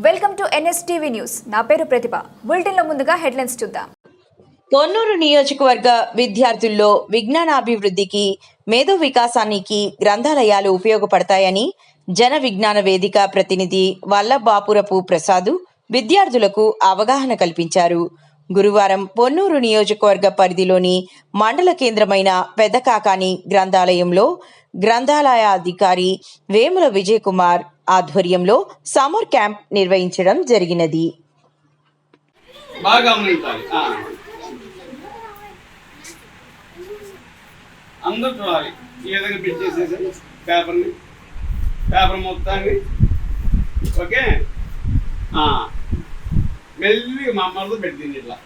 Welcome to NSTV news. నా పేరు ప్రతిభ. బులెటిన్లో ముందుగా హెడ్లైన్స్ చూద్దాం. పొన్నూరు నియోజకవర్గ విద్యార్థుల్లో విజ్ఞానాభివృద్ధికి, మేధో వికాసానికి గ్రంథాలయాలు ఉపయోగపడతాయని జన విజ్ఞాన వేదిక ప్రతినిధి వల్లభాపురపు ప్రసాద్ విద్యార్థులకు అవగాహన కల్పించారు. గురువారం పొన్నూరు నియోజకవర్గ పరిధిలోని మండల కేంద్రమైన పెద్దకాకాని గ్రంథాలయంలో గ్రంథాలయాధికారి వేముల విజయ్ కుమార్ ఆధ్వర్యంలో సమ్మర్ క్యాంప్ నిర్వహించడం జరిగినది. అందరూ చూడాలి. ఈ విధంగా పెట్టేసేసి పేపర్ మొత్తాన్ని ఓకే మెల్లిగా మా అమ్మతో పెట్టింది ఇట్లా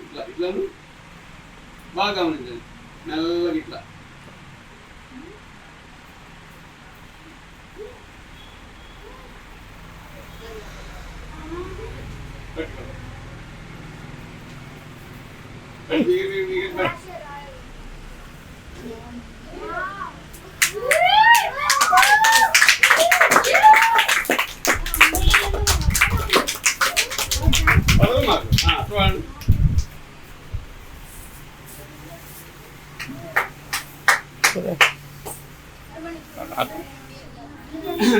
ఇట్లా ఇట్లా బాగా గమనించండి. మెల్లగా ఇట్లా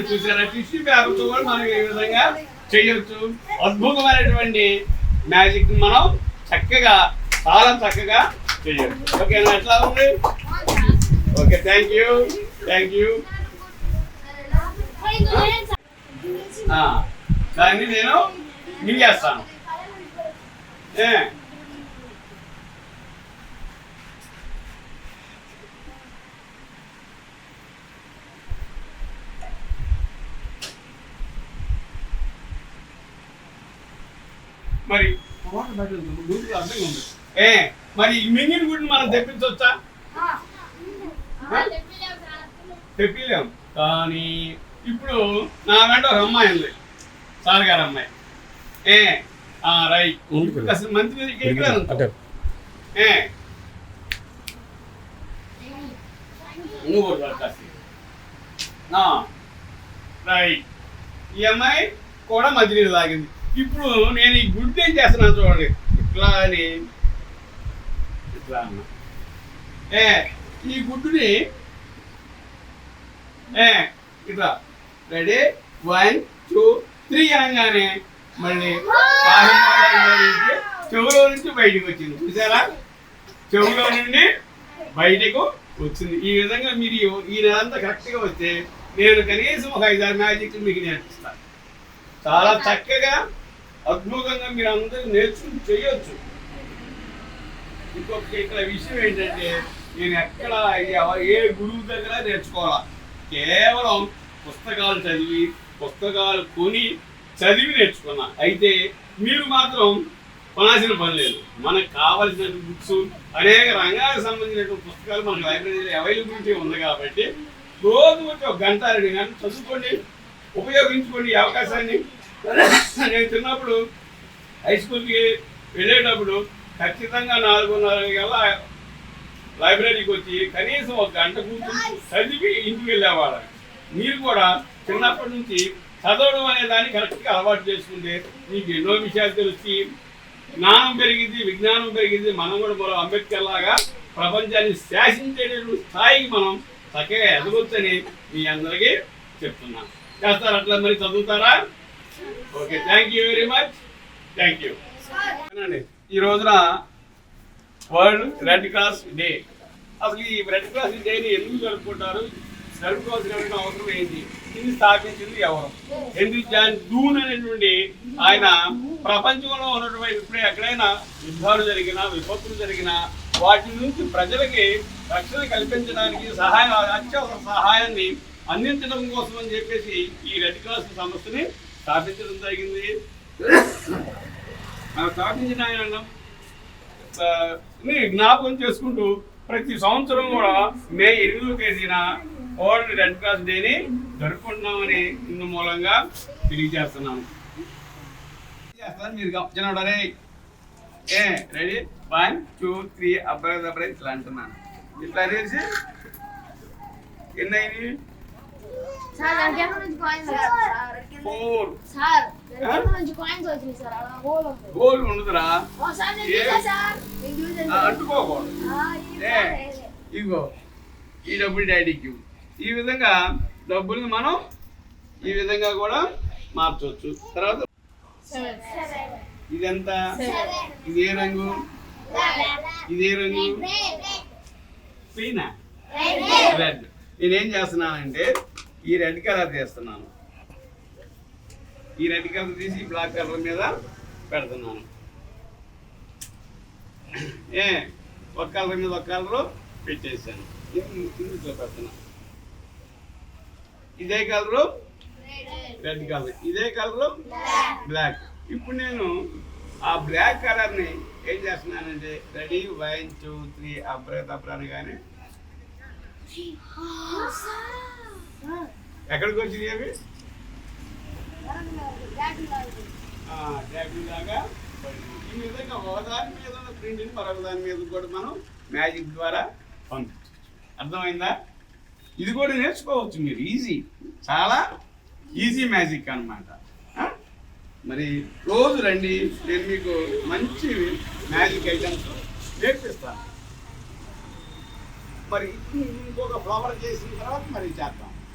చూసారా, టిష్యూ పేపర్తో కూడా మనం ఏ విధంగా చేయొచ్చు. అద్భుతమైనటువంటి మ్యాజిక్ మనం చక్కగా చాలా చక్కగా చేయొచ్చు. ఓకేనా? ఎట్లా ఉంది? Okay, thank you. దాన్ని నేను మింగేస్తాను. మరి అర్థంగా ఉంది. మరి మింగిన గుడిని మనం తెప్పించవచ్చా? తెప్పిలేము. కానీ ఇప్పుడు నా వెంట ఒక అమ్మాయి ఉంది, సార్ గారు అమ్మాయి. రైట్, అసలు మంచి మీద నువ్వు రైట్. ఈ అమ్మాయి కూడా మంచినీళ్ళు తాగింది. ఇప్పుడు నేను ఈ గుడ్డు ఏం చేస్తున్నాను చూడండి. ఇట్లా అని ఇట్లా అన్నా. ఈ గుడ్డుని ఇట్లా రెడీ 1 2 3 అనగానే మళ్ళీ చెవులో నుంచి బయటకు వచ్చింది. చూసారా, చెవులో నుండి బయటకు వచ్చింది. ఈ విధంగా మీరు ఈ నెలంతా కరెక్ట్గా వస్తే నేను కనీసం ఒక 5-6 మ్యాజిక్లు మీకు నేర్పిస్తాను. చాలా చక్కగా అద్భుతంగా మీరు అందరూ నేర్చుకుని చేయొచ్చు. ఇంకొక ఇక్కడ విషయం ఏంటంటే, నేను ఎక్కడ ఏ గురువు దగ్గర నేర్చుకోవాలా, కేవలం పుస్తకాలు కొని చదివి నేర్చుకున్నా. అయితే మీరు మాత్రం కొనాల్సిన పని లేదు. మనకు కావలసిన బుక్స్, అనేక రంగాలకు సంబంధించినటువంటి పుస్తకాలు మనకు లైబ్రరీలో అవైలబిలిటీ ఉంది. కాబట్టి రోజు వచ్చి 1 గంట 2 గంటలు చదువుకోండి, ఉపయోగించుకోండి ఈ అవకాశాన్ని. నేను చిన్నప్పుడు హై స్కూల్కి వెళ్ళేటప్పుడు ఖచ్చితంగా 4:30 గల లైబ్రరీకి వచ్చి కనీసం 1 గంట కూర్చొని చదివి ఇంటికి వెళ్ళేవాళ్ళం. మీరు కూడా చిన్నప్పటి నుంచి చదవడం అనే దాన్ని కరెక్ట్గా అలవాటు చేసుకుంటే మీకు ఎన్నో విషయాలు తెలిసి జ్ఞానం పెరిగింది, విజ్ఞానం పెరిగింది. మనం కూడా మనం అంబేద్కర్ లాగా ప్రపంచాన్ని శాసించేటటువంటి స్థాయికి మనం చక్కగా ఎదగొచ్చని మీ అందరికీ చెప్తున్నాను. చేస్తారు అట్లా? మరి చదువుతారా? Okay, thank you very much. Thank you. ఈ రోజున వరల్డ్ రెడ్ క్రాస్ డే. అసలు ఈ రెడ్ క్రాస్ డేని ఎందుకు జరుపుకుంటారు, జరుపుకోవాల్సిన అవసరం ఏంటి, ఇది స్థాపించింది ఎవరు? హెన్రీ జాన్ డూన్ అనేటువంటి ఆయన ప్రపంచంలో ఉన్నటువంటి ఇప్పుడు ఎక్కడైనా యుద్ధాలు జరిగినా, విపత్తులు జరిగినా వాటి నుంచి ప్రజలకి రక్షణ కల్పించడానికి అత్యవసర సహాయాన్ని అందించడం కోసం అని చెప్పేసి ఈ రెడ్ క్రాస్ సంస్థని స్థాపించడం జరిగింది. స్థాపించిన ఆయన జ్ఞాపకం చేసుకుంటూ ప్రతి సంవత్సరం కూడా మే 8వ తేదీన వరల్డ్ రెడ్ క్రాస్ డేని జరుపుకుంటున్నామని ఇందు మూలంగా తెలియజేస్తున్నాను. మీరు చిన్నడే రెడీ 1 2 3 అబ్బాయి ఇట్లా అంటున్నాను. ఇట్లా అనేసి ఎన్నైంది సార్ దానికి ఎక్కడ నుంచి కాయిన్స్ సార్ 4 సార్ దానికి ఎక్కడ నుంచి కాయిన్స్ వచ్చినాయి సార్ అలా హోల్ ఉంది గోల్ ఉండదురా ఓ సార్ నేను చూసా సార్ నేను చూసాను అంటుకోకూడదు ఇగో ఈ డబ్బులు డాడీకి ఇవ్వు. ఈ విధంగా డబ్బుల్ని మనం ఈ విధంగా కూడా మార్చవచ్చు. తర్వాత ఇదెంత, ఇది ఏ రంగు, ఇది ఏ రంగు, పీనా రెడ్. నేనేం చేస్తున్నానంటే ఈ రెడ్ కలర్ తీస్తున్నాను, ఈ రెడ్ కలర్ తీసి ఈ బ్లాక్ కలర్ మీద పెడుతున్నాను. ఒక కలర్ మీద ఒక కలరు పెట్టేసాను, ఇందులో పెడుతున్నాను. ఇదే కలరు రెడ్ కలర్, ఇదే కలరు బ్లాక్. ఇప్పుడు నేను ఆ బ్లాక్ కలర్ని ఏం చేస్తున్నానంటే రెడీ 1 2 3 అబ్రతబ్రాని కానీ ఎక్కడికి వచ్చినాయి అవి ట్యాబ్ లాగా. ఈ విధంగా ఒకదాని మీద ఉన్న ప్రింట్ని మరొక దాని మీద కూడా మనం మ్యాజిక్ ద్వారా పంపించవచ్చు. అర్థమైందా? ఇది కూడా నేర్చుకోవచ్చు మీరు, ఈజీ, చాలా ఈజీ మ్యాజిక్ అన్నమాట. మరి రోజు రండి, నేను మీకు మంచి మ్యాజిక్ ఐటమ్స్ నేర్పిస్తాను. మరి ఇంకొక ఫ్లవర్ చేసిన తర్వాత మరి చేద్దాం.